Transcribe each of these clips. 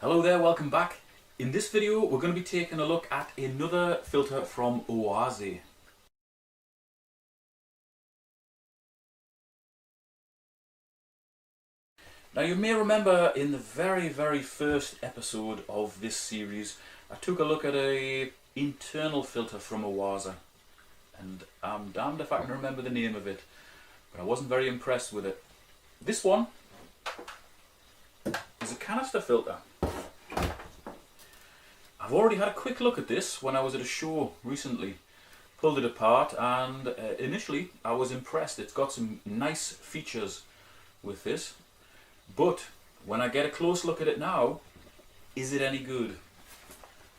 Hello there, welcome back. In this video we're going to be taking a look at another filter from Oase. Now you may remember in the very first episode of this series I took a look at an internal filter from Oase, and I'm damned if I can remember the name of it, but I wasn't very impressed with it. This one is a canister filter. I've already had a quick look at this when I was at a show recently. Pulled it apart and initially I was impressed. It's got some nice features with this, but when I get a close look at it now, is it any good?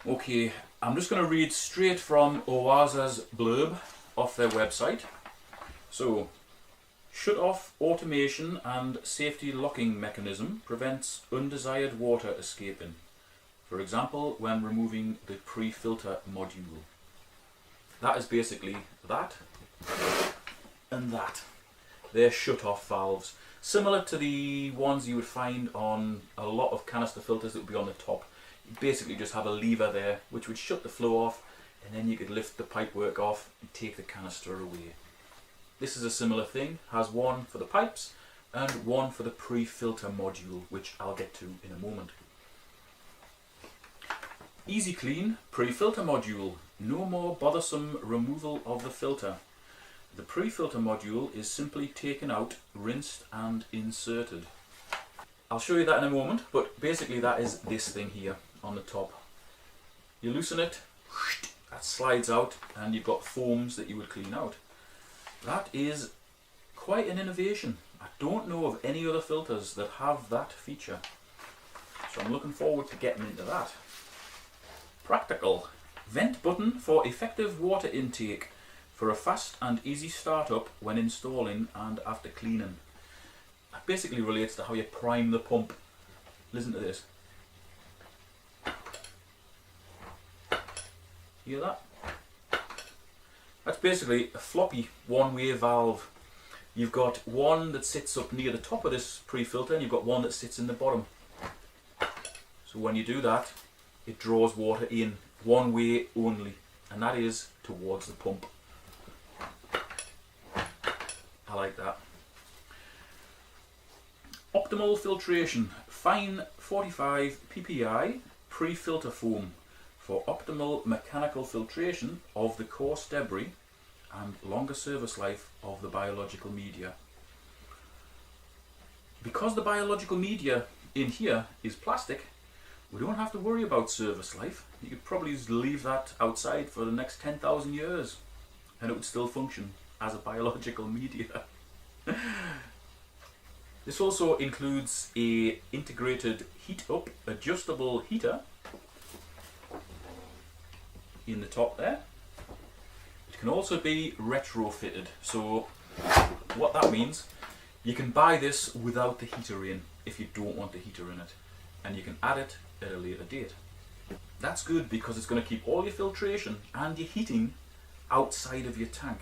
Okay, I'm just going to read straight from Oase's blurb off their website. So, shut off automation and safety locking mechanism prevents undesired water escaping. For example, when removing the pre-filter module. That is basically that and that. They're shut-off valves, similar to the ones you would find on a lot of canister filters that would be on the top. You basically just have a lever there which would shut the flow off, and then you could lift the pipework off and take the canister away. This is a similar thing, has one for the pipes and one for the pre-filter module, which I'll get to in a moment. Easy clean pre-filter module. No more bothersome removal of the filter. The pre-filter module is simply taken out, rinsed and inserted. I'll show you that in a moment, but basically that is this thing here on the top. You loosen it, that slides out, and you've got foams that you would clean out. That is quite an innovation. I don't know of any other filters that have that feature, so I'm looking forward to getting into that. Practical. Vent button for effective water intake for a fast and easy startup when installing and after cleaning. That basically relates to how you prime the pump. Listen to this. Hear that? That's basically a floppy one-way valve. You've got one that sits up near the top of this pre-filter and you've got one that sits in the bottom. So when you do that, it draws water in one way only, and that is towards the pump. I like that. Optimal filtration. Fine 45 ppi pre-filter foam for optimal mechanical filtration of the coarse debris and longer service life of the biological media. Because the biological media in here is plastic, we don't have to worry about service life. You could probably just leave that outside for the next 10,000 years and it would still function as a biological media. This also includes a integrated heat up adjustable heater in the top there. It can also be retrofitted. So what that means, you can buy this without the heater in if you don't want the heater in it, and you can add it at a later date. That's good because it's going to keep all your filtration and your heating outside of your tank.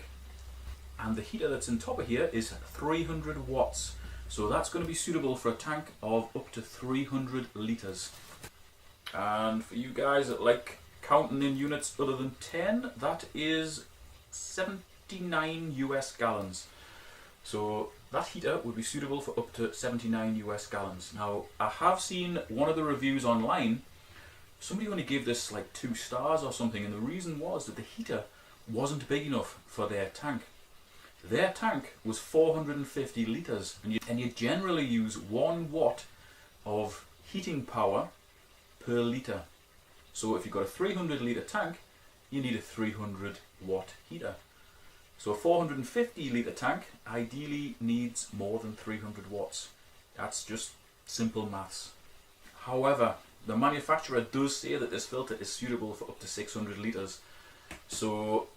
And the heater that's on top of here is 300 watts. So that's going to be suitable for a tank of up to 300 litres. And for you guys that like counting in units other than 10, that is 79 US gallons. So that heater would be suitable for up to 79 US gallons. Now, I have seen one of the reviews online, somebody only gave this like 2 stars or something, and the reason was that the heater wasn't big enough for their tank. Their tank was 450 litres, and you generally use 1 watt of heating power per litre. So if you've got a 300 litre tank, you need a 300 watt heater. So a 450 litre tank ideally needs more than 300 watts. That's just simple maths. However, the manufacturer does say that this filter is suitable for up to 600 litres. So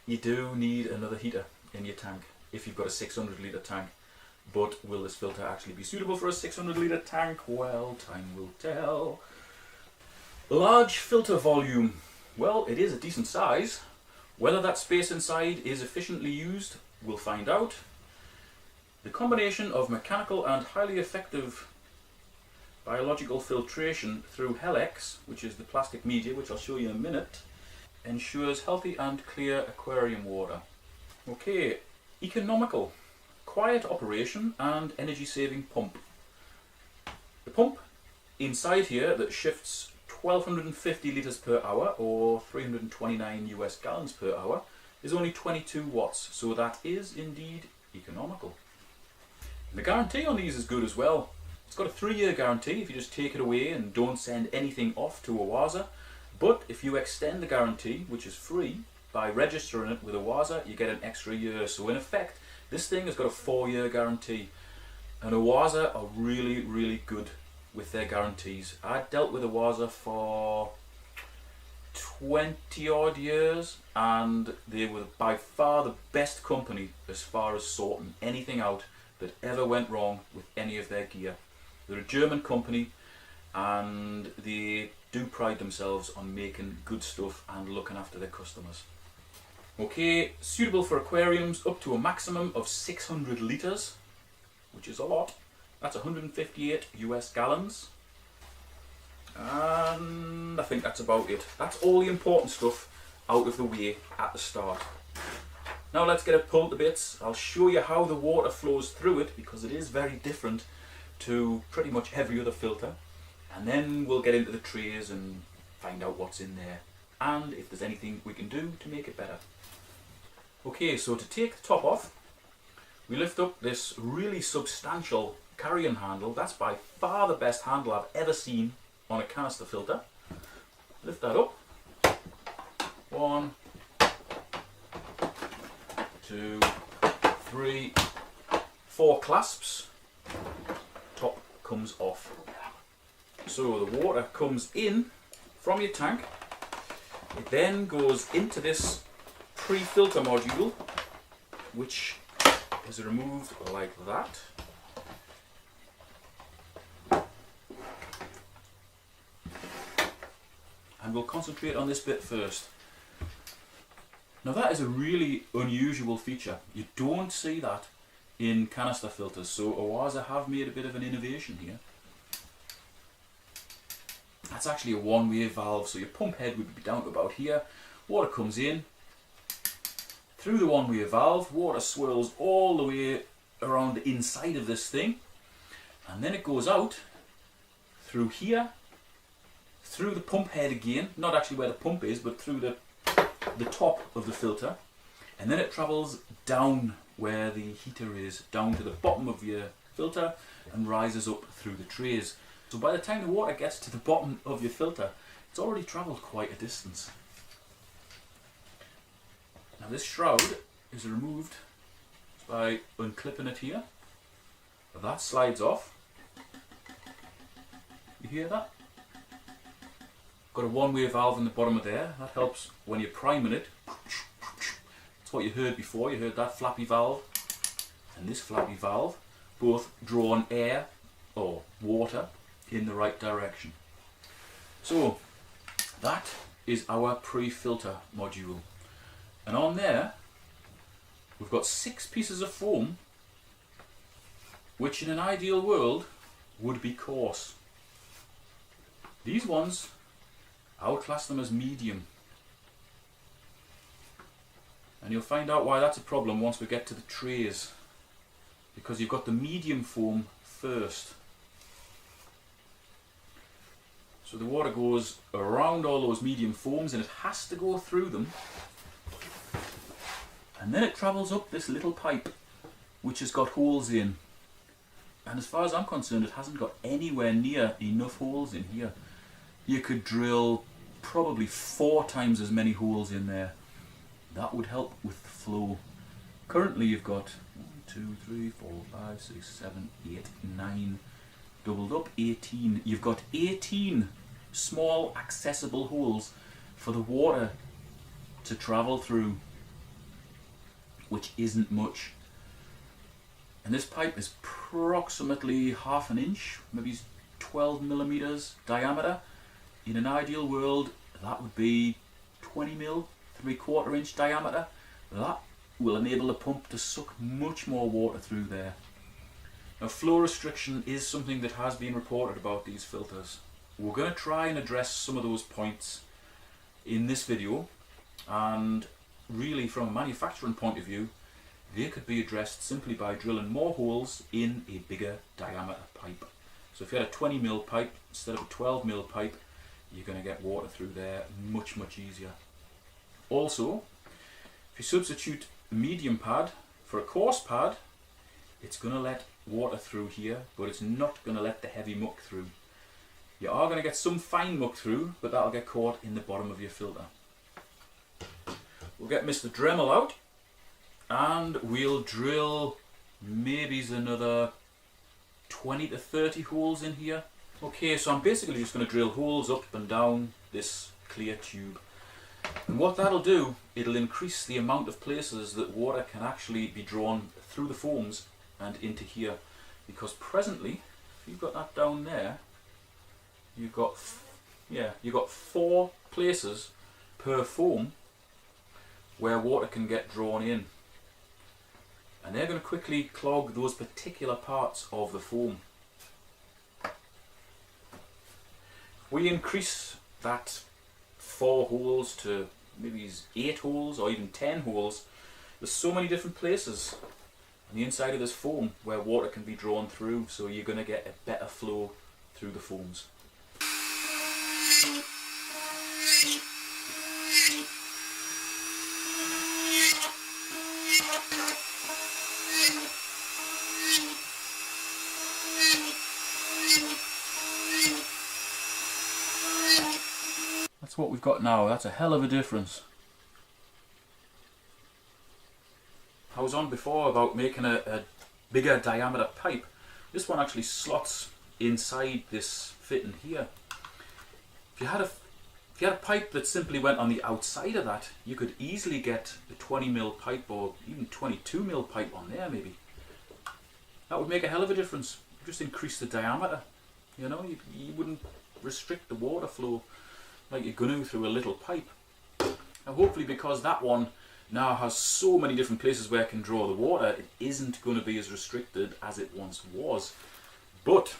you do need another heater in your tank if you've got a 600 litre tank. But will this filter actually be suitable for a 600 litre tank? Well, time will tell. Large filter volume. Well, it is a decent size. Whether that space inside is efficiently used, we'll find out. The combination of mechanical and highly effective Biological filtration through Helix, which is the plastic media, which I'll show you in a minute, ensures healthy and clear aquarium water. Okay, economical, quiet operation and energy saving pump. The pump inside here that shifts 1250 litres per hour or 329 US gallons per hour is only 22 watts, so that is indeed economical. And the guarantee on these is good as well. It's got a 3-year guarantee if you just take it away and don't send anything off to Oase, but if you extend the guarantee, which is free, by registering it with Oase, you get an extra year. So in effect, this thing has got a 4-year guarantee, and Oase are really, really good with their guarantees. I dealt with Oase for 20 odd years, and they were by far the best company as far as sorting anything out that ever went wrong with any of their gear. They're a German company, and they do pride themselves on making good stuff and looking after their customers. Okay, suitable for aquariums up to a maximum of 600 litres, which is a lot. That's 158 US gallons. And I think that's about it. That's all the important stuff out of the way at the start. Now let's get it pulled to bits. I'll show you how the water flows through it, because it is very different to pretty much every other filter. And then we'll get into the trays and find out what's in there, and if there's anything we can do to make it better. Okay, so to take the top off, we lift up this really substantial carrying handle. That's by far the best handle I've ever seen on a canister filter. Lift that up. 1, 2, 3, 4 clasps. Top comes off. So the water comes in from your tank. It then goes into this pre-filter module, which is removed like that. And we'll concentrate on this bit first. Now that is a really unusual feature. You don't see that in canister filters, so Oase have made a bit of an innovation here. That's actually a one-way valve, so your pump head would be down to about here. Water comes in through the one-way valve, water swirls all the way around the inside of this thing, and then it goes out through here, through the pump head again, not actually where the pump is, but through the top of the filter, and then it travels down where the heater is, down to the bottom of your filter, and rises up through the trays. So by the time the water gets to the bottom of your filter, it's already travelled quite a distance. Now this shroud is removed by unclipping it here. That slides off. You hear that? Got a one-way valve in the bottom of there. That helps when you're priming it. That's what you heard before. You heard that flappy valve and this flappy valve, both drawing air or water in the right direction. So that is our pre-filter module, and on there we've got 6 pieces of foam, which in an ideal world would be coarse. These ones, I would class them as medium, and you'll find out why that's a problem once we get to the trays, because you've got the medium foam first. So the water goes around all those medium foams, and it has to go through them, and then it travels up this little pipe which has got holes in, and as far as I'm concerned it hasn't got anywhere near enough holes in here. You could drill probably 4 times as many holes in there. That would help with the flow. Currently you've got 1, 2, 3, 4, 5, 6, 7, 8, 9, doubled up 18. You've got 18 small accessible holes for the water to travel through, which isn't much. And this pipe is approximately half an inch, maybe 12 millimeters diameter. In an ideal world that would be 20 mil, 3/4 inch diameter. That will enable the pump to suck much more water through there. Now, flow restriction is something that has been reported about these filters. We're going to try and address some of those points in this video, and really from a manufacturing point of view, they could be addressed simply by drilling more holes in a bigger diameter pipe. So if you had a 20mm pipe instead of a 12mm pipe, you're going to get water through there much easier. Also, if you substitute a medium pad for a coarse pad, it's going to let water through here, but it's not going to let the heavy muck through. You are going to get some fine muck through, but that'll get caught in the bottom of your filter. We'll get Mr. Dremel out, and we'll drill maybe another 20 to 30 holes in here. Okay, so I'm basically just going to drill holes up and down this clear tube. And what that'll do, it'll increase the amount of places that water can actually be drawn through the foams and into here. Because presently, if you've got that down there, you've got 4 places per foam where water can get drawn in. And they're going to quickly clog those particular parts of the foam. We increase that 4 holes to maybe 8 holes or even 10 holes. There's so many different places on the inside of this foam where water can be drawn through, so you're going to get a better flow through the foams. That's what we've got now. That's a hell of a difference. I was on before about making a bigger diameter pipe. This one actually slots inside this fitting here. If you had a pipe that simply went on the outside of that, you could easily get a 20mm pipe or even 22mm pipe on there maybe. That would make a hell of a difference. Just increase the diameter. You know, you wouldn't restrict the water flow like you're going to through a little pipe. Now hopefully, because that one now has so many different places where it can draw the water, it isn't going to be as restricted as it once was. But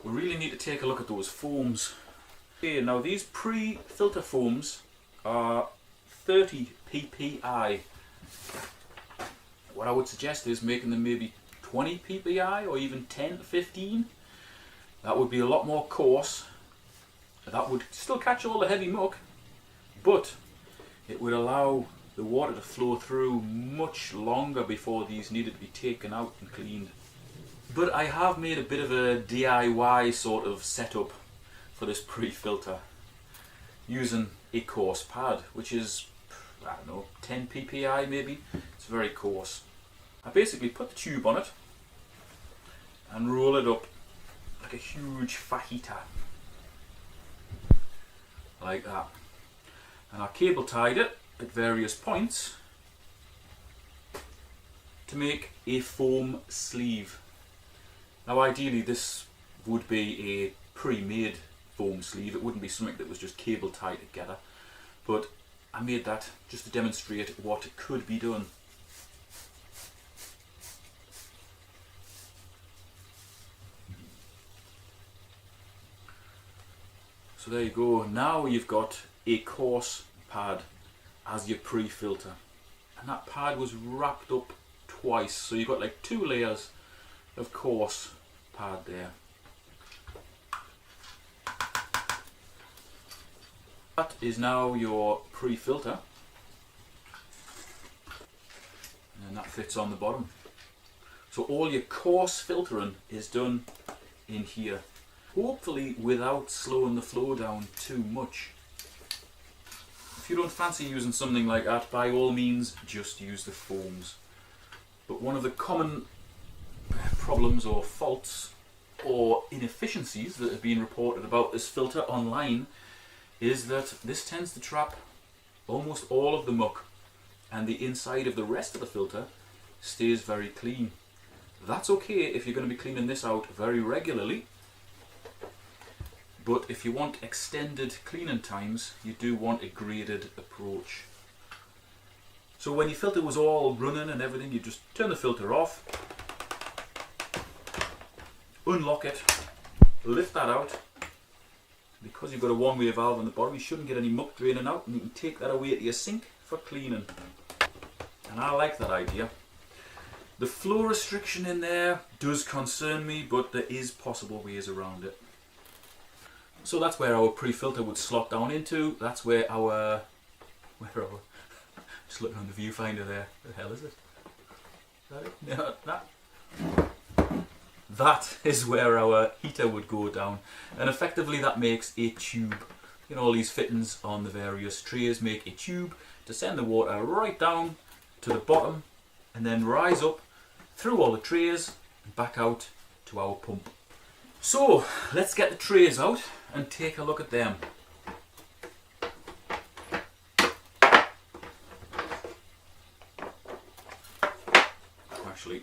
we really need to take a look at those foams. Okay, now these pre-filter foams are 30 ppi. What I would suggest is making them maybe 20 ppi or even 10 to 15. That would be a lot more coarse. That would still catch all the heavy muck, but it would allow the water to flow through much longer before these needed to be taken out and cleaned. But I have made a bit of a DIY sort of setup for this pre-filter using a coarse pad, which is, I don't know, 10 ppi maybe. It's very coarse. I basically put the tube on it and roll it up like a huge fajita. Like that. And I cable tied it at various points to make a foam sleeve. Now ideally this would be a pre-made foam sleeve. It wouldn't be something that was just cable tied together, but I made that just to demonstrate what could be done. So there you go. Now you've got a coarse pad as your pre-filter, and that pad was wrapped up twice, so you've got like 2 layers of coarse pad there. That is now your pre-filter, and that fits on the bottom. So all your coarse filtering is done in here, hopefully without slowing the flow down too much. If you don't fancy using something like that, by all means just use the foams. But one of the common problems or faults or inefficiencies that have been reported about this filter online is that this tends to trap almost all of the muck, and the inside of the rest of the filter stays very clean. That's okay if you're going to be cleaning this out very regularly. But if you want extended cleaning times, you do want a graded approach. So when your filter was all running and everything, you just turn the filter off, unlock it, lift that out. Because you've got a one-way valve on the bottom, you shouldn't get any muck draining out, and you can take that away to your sink for cleaning. And I like that idea. The flow restriction in there does concern me, but there is possible ways around it. So that's where our pre-filter would slot down into. That's where our just looking on the viewfinder there. What the hell is it? Is that it? No, that is where our heater would go down, and effectively that makes a tube. You know, all these fittings on the various trays make a tube to send the water right down to the bottom and then rise up through all the trays and back out to our pump. So let's get the trays out and take a look at them. Actually,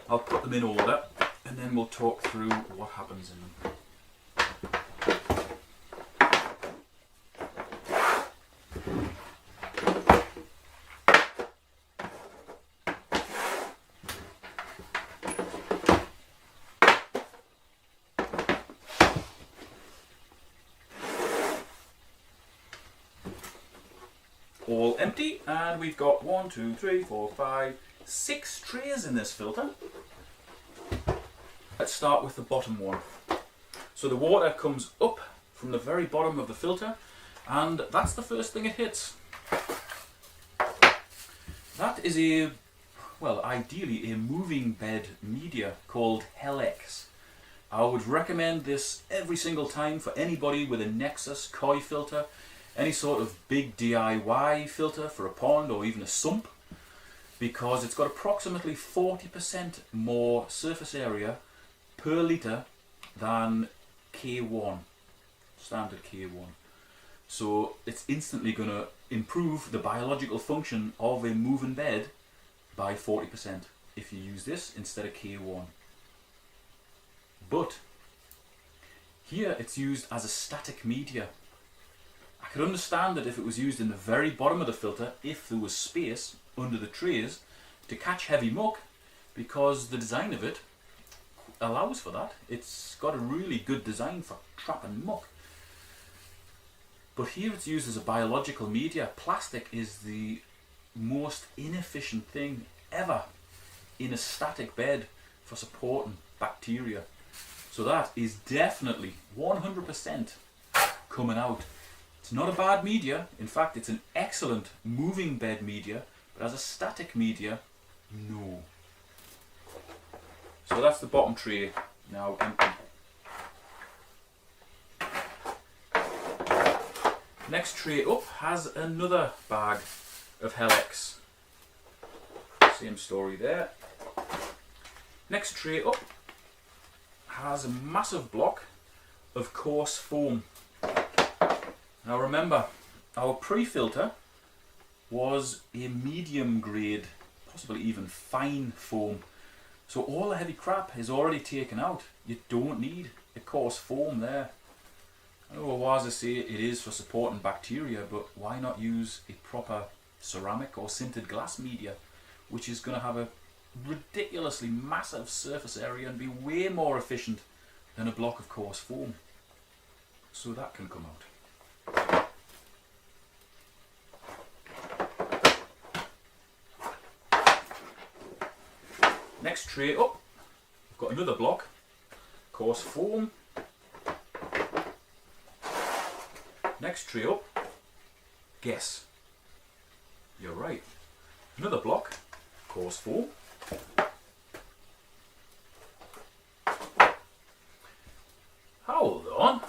I'll put them in order and then we'll talk through what happens in them. All empty, and we've got 1, 2, 3, 4, 5, 6 trays in this filter. Let's start with the bottom one. So the water comes up from the very bottom of the filter, and that's the first thing it hits. That is ideally a moving bed media called Helix. I would recommend this every single time for anybody with a Nexus koi filter, any sort of big DIY filter for a pond or even a sump, because it's got approximately 40% more surface area per litre than K1, standard K1. So it's instantly going to improve the biological function of a moving bed by 40% if you use this instead of K1. But here it's used as a static media. I could understand that if it was used in the very bottom of the filter, if there was space under the trays to catch heavy muck, because the design of it allows for that. It's got a really good design for trapping muck. But here it's used as a biological media. Plastic is the most inefficient thing ever in a static bed for supporting bacteria. So that is definitely 100% coming out. It's not a bad media. In fact, it's an excellent moving bed media, but as a static media, no. So that's the bottom tray now empty. Next tray up has another bag of Helix. Same story there. Next tray up has a massive block of coarse foam. Now remember, our pre-filter was a medium grade, possibly even fine foam. So all the heavy crap is already taken out. You don't need a coarse foam there. I know Oase say it is for supporting bacteria, but why not use a proper ceramic or sintered glass media, which is going to have a ridiculously massive surface area and be way more efficient than a block of coarse foam. So that can come out. Next tray up, we've got another block, coarse foam. Next tray up, guess. You're right. Another block, coarse foam. Hold on.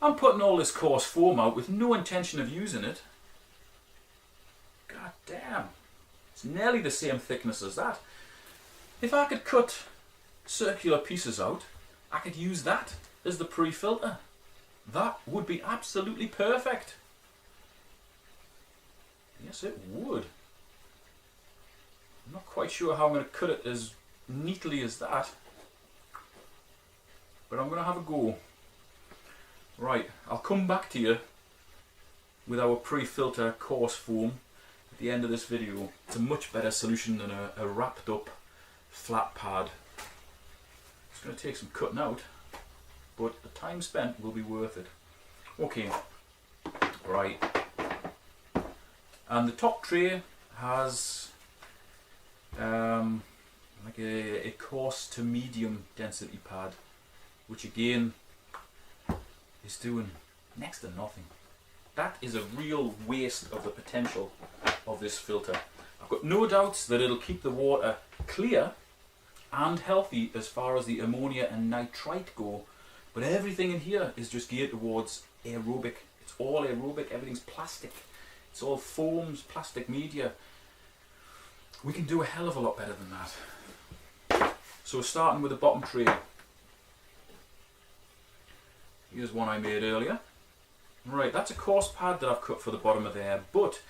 I'm putting all this coarse foam out with no intention of using it. God damn. It's nearly the same thickness as that. If I could cut circular pieces out, I could use that as the pre-filter. That would be absolutely perfect. Yes, it would. I'm not quite sure how I'm going to cut it as neatly as that, but I'm going to have a go. Right, I'll come back to you with our pre-filter coarse foam at the end of this video. It's a much better solution than a wrapped up flat pad. going to take some cutting out, but the time spent will be worth it. Okay, right. And the top tray has like a coarse to medium density pad, which again is doing next to nothing. That is a real waste of the potential of this filter. I've got no doubts that it'll keep the water clear and healthy as far as the ammonia and nitrite go, but everything in here is just geared towards aerobic. It's all aerobic, everything's plastic. It's all foams, plastic media. We can do a hell of a lot better than that. So starting with the bottom tray. Here's one I made earlier. Right, that's a coarse pad that I've cut for the bottom of there, but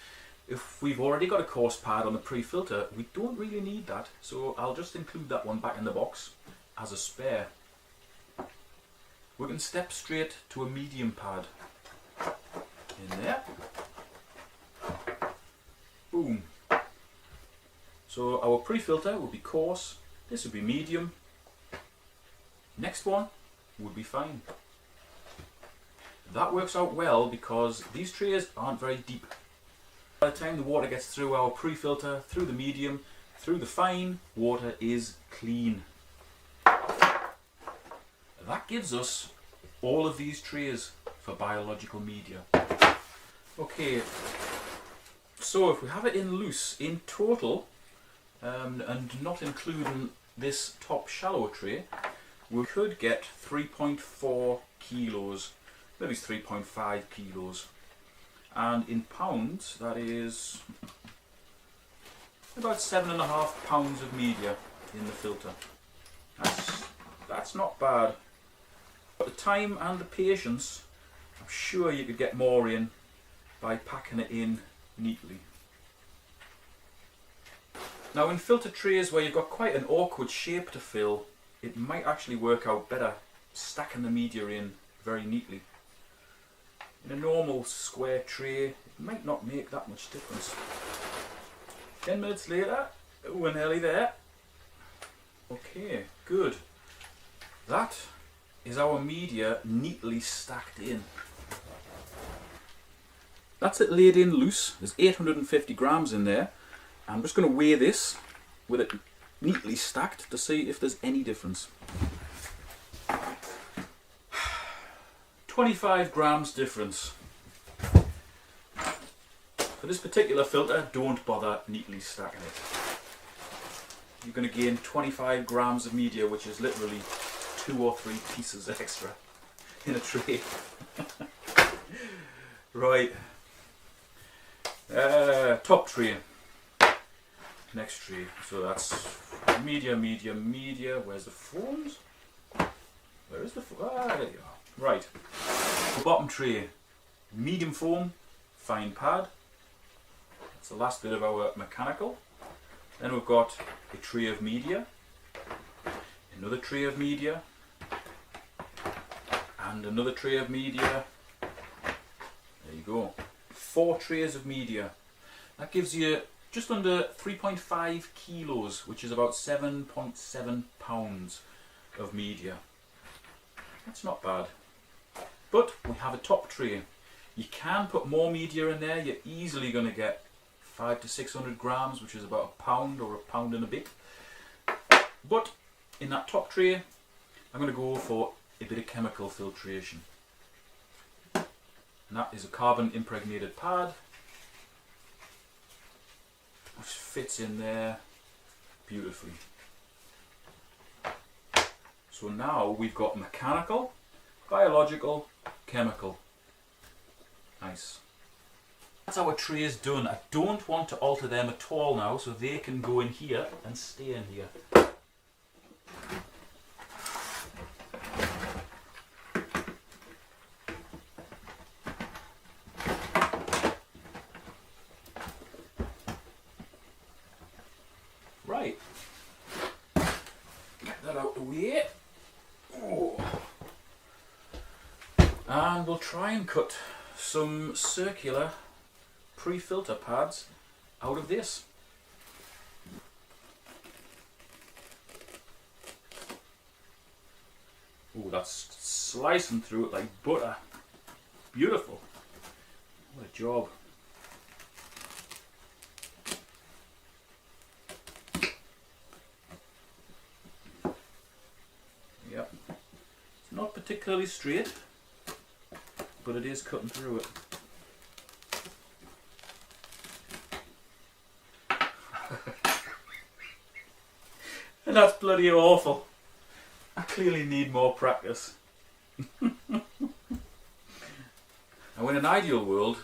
if we've already got a coarse pad on the pre-filter, we don't really need that, so I'll just include that one back in the box as a spare. We can step straight to a medium pad. In there. Boom. So our pre-filter would be coarse, this would be medium, next one would be fine. That works out well because these trays aren't very deep. By the time the water gets through our pre-filter, through the medium, through the fine, water is clean. That gives us all of these trays for biological media. Okay, so if we have it in loose, in total, and not including this top shallow tray, we could get 3.4 kilos, maybe it's 3.5 kilos. And in pounds, that is about 7.5 pounds of media in the filter. That's not bad. But the time and the patience, I'm sure you could get more in by packing it in neatly. Now in filter trays where you've got quite an awkward shape to fill, it might actually work out better stacking the media in very neatly. In a normal square tray, it might not make that much difference. 10 minutes later, we're nearly there. Okay, good. That is our media neatly stacked in. That's it laid in loose. There's 850 grams in there. I'm just going to weigh this with it neatly stacked to see if there's any difference. 25 grams difference. For this particular filter, don't bother neatly stacking it. You're going to gain 25 grams of media, which is literally 2 or 3 pieces extra in a tray. Right. Top tray. Next tray. So that's media, media, media. Where's the foams? Where is the foam? Ah, there you are. Right, the bottom tray, medium foam, fine pad. That's the last bit of our mechanical. Then we've got a tray of media, another tray of media, and another tray of media. There you go. 4 trays of media. That gives you just under 3.5 kilos, which is about 7.7 pounds of media. That's not bad. But we have a top tray. You can put more media in there. You're easily going to get 500 to 600 grams, which is about a pound or a pound and a bit. But in that top tray, I'm going to go for a bit of chemical filtration. And that is a carbon impregnated pad, which fits in there beautifully. So now we've got mechanical, biological, chemical. Nice. That's our trays done. I don't want to alter them at all now, so they can go in here and stay in here. Right. Get that out the way. Oh. And we'll try and cut some circular pre-filter pads out of this. that's slicing through it like butter. Beautiful. What a job. Yep. It's not particularly straight, but it is cutting through it. And that's bloody awful. I clearly need more practice. Now in an ideal world,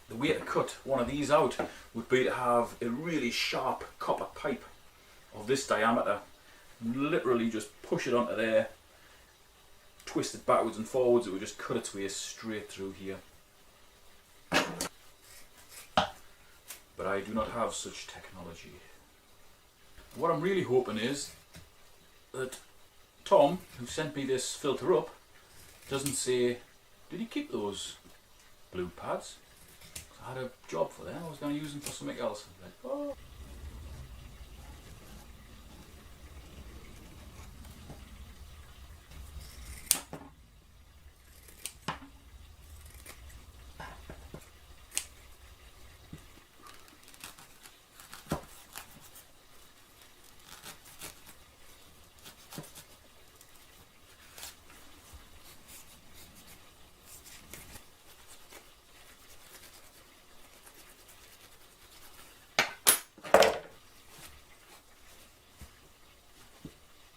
the way to cut one of these out would be to have a really sharp copper pipe of this diameter. Literally just push it onto there, twist it backwards and forwards, it would just cut its way straight through here. But I do not have such technology. What I'm really hoping is that Tom, who sent me this filter up, doesn't say, did he keep those blue pads? I had a job for them, I was going to use them for something else. I'm like, oh.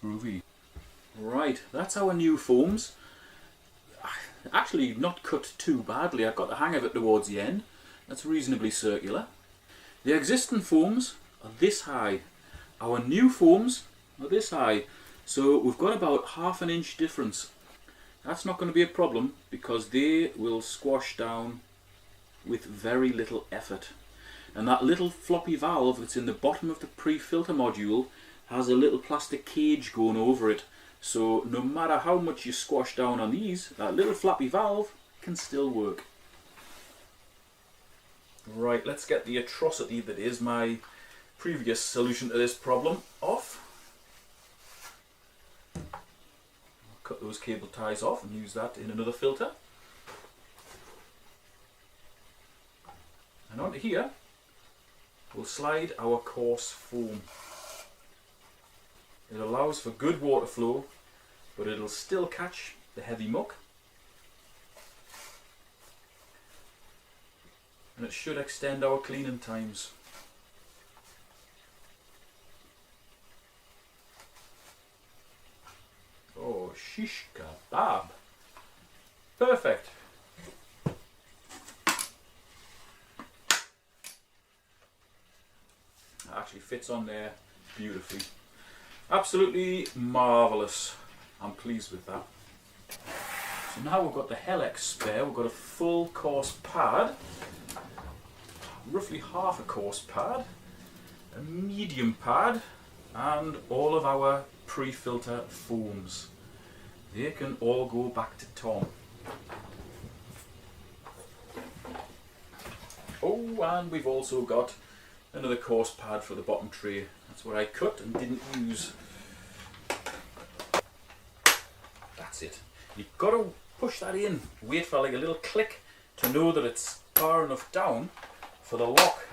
Groovy. Right, that's our new foams. Actually not cut too badly, I got the hang of it towards the end. That's reasonably circular. The existing foams are this high. Our new foams are this high. So we've got about ½ an inch difference. That's not going to be a problem because they will squash down with very little effort. And that little floppy valve that's in the bottom of the pre-filter module has a little plastic cage going over it, so no matter how much you squash down on these, that little flappy valve can still work. Right, let's get the atrocity that is my previous solution to this problem off. I'll cut those cable ties off and use that in another filter. And onto here we'll slide our coarse foam. It allows for good water flow, but it'll still catch the heavy muck. And it should extend our cleaning times. Oh, shish kebab. Perfect. It actually fits on there beautifully. Absolutely marvellous. I'm pleased with that. So now we've got the Helix spare, we've got a full course pad, roughly half a course pad, a medium pad, and all of our pre-filter foams. They can all go back to Tom. Oh, and we've also got another course pad for the bottom tray. That's what I cut and didn't use. That's it. You've got to push that in. Wait for like a little click to know that it's far enough down for the lock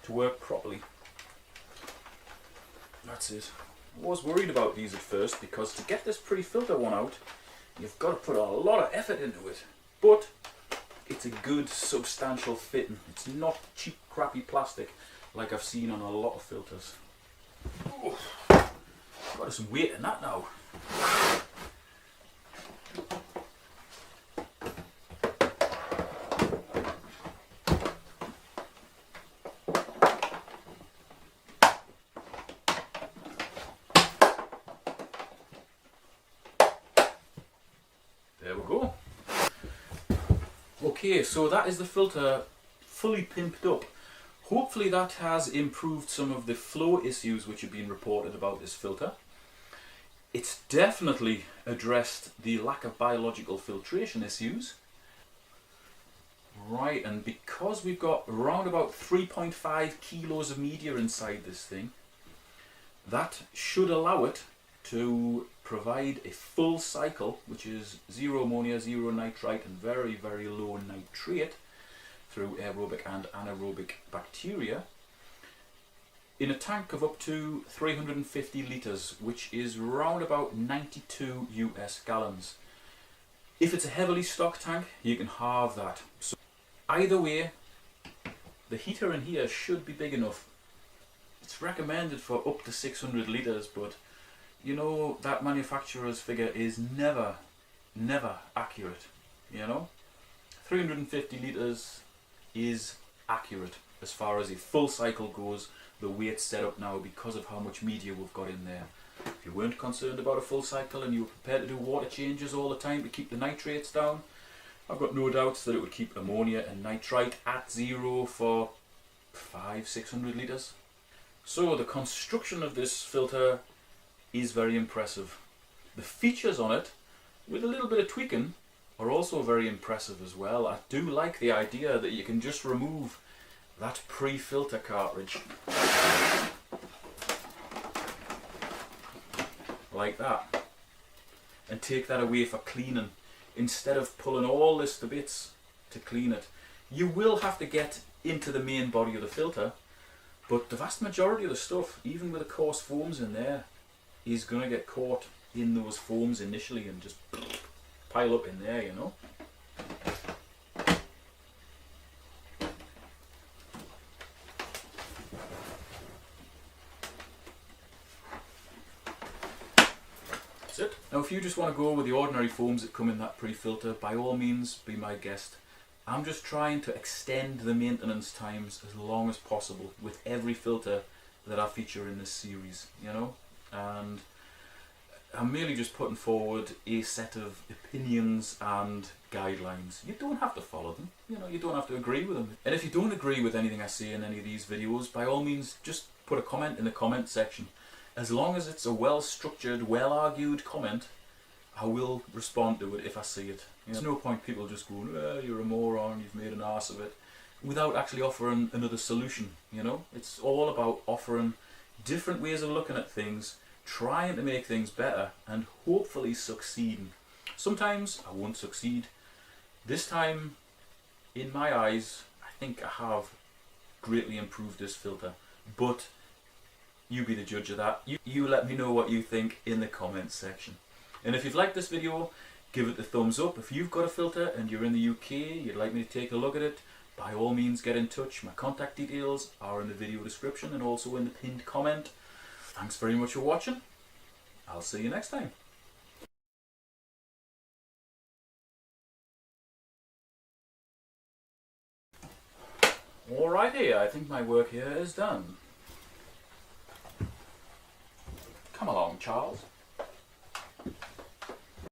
to work properly. That's it. I was worried about these at first because to get this pre-filter one out, you've got to put a lot of effort into it. But it's a good substantial fitting. It's not cheap crappy plastic like I've seen on a lot of filters. Oh, got some weight in that now. There we go. Okay, so that is the filter fully pimped up. Hopefully that has improved some of the flow issues which have been reported about this filter. It's definitely addressed the lack of biological filtration issues. Right, and because we've got around about 3.5 kilos of media inside this thing, that should allow it to provide a full cycle, which is zero ammonia, zero nitrite, and very, very low nitrate through aerobic and anaerobic bacteria, in a tank of up to 350 litres, which is round about 92 US gallons. If it's a heavily stocked tank, you can halve that. So either way, the heater in here should be big enough. It's recommended for up to 600 litres, but you know that manufacturer's figure is never accurate, you know. 350 litres is accurate as far as a full cycle goes, the way it's set up now, because of how much media we've got in there. If you weren't concerned about a full cycle and you were prepared to do water changes all the time to keep the nitrates down, I've got no doubts that it would keep ammonia and nitrite at zero for 500-600 litres. So the construction of this filter is very impressive. The features on it, with a little bit of tweaking, are also very impressive as well. I do like the idea that you can just remove that pre-filter cartridge like that and take that away for cleaning, instead of pulling all this to bits to clean it. You will have to get into the main body of the filter, but the vast majority of the stuff, even with the coarse foams in there, is going to get caught in those foams initially and just pile up in there, you know. That's it. Now if you just want to go with the ordinary foams that come in that pre-filter, by all means be my guest. I'm just trying to extend the maintenance times as long as possible with every filter that I feature in this series, you know. And I'm merely just putting forward a set of opinions and guidelines. You don't have to follow them, you know, you don't have to agree with them. And if you don't agree with anything I say in any of these videos, by all means just put a comment in the comment section. As long as it's a well-structured, well-argued comment, I will respond to it if I see it. You know, there's no point people just going, you're a moron, you've made an arse of it, without actually offering another solution, you know. It's all about offering different ways of looking at things, trying to make things better, and hopefully succeeding. Sometimes I won't succeed. This time, in my eyes, I think I have greatly improved this filter, but you be the judge of that. You let me know what you think in the comments section. And if you've liked this video, give it the thumbs up. If you've got a filter and you're in the UK, you'd like me to take a look at it, by all means get in touch. My contact details are in the video description and also in the pinned comment. Thanks very much for watching. I'll see you next time. Alrighty, I think my work here is done. Come along, Charles.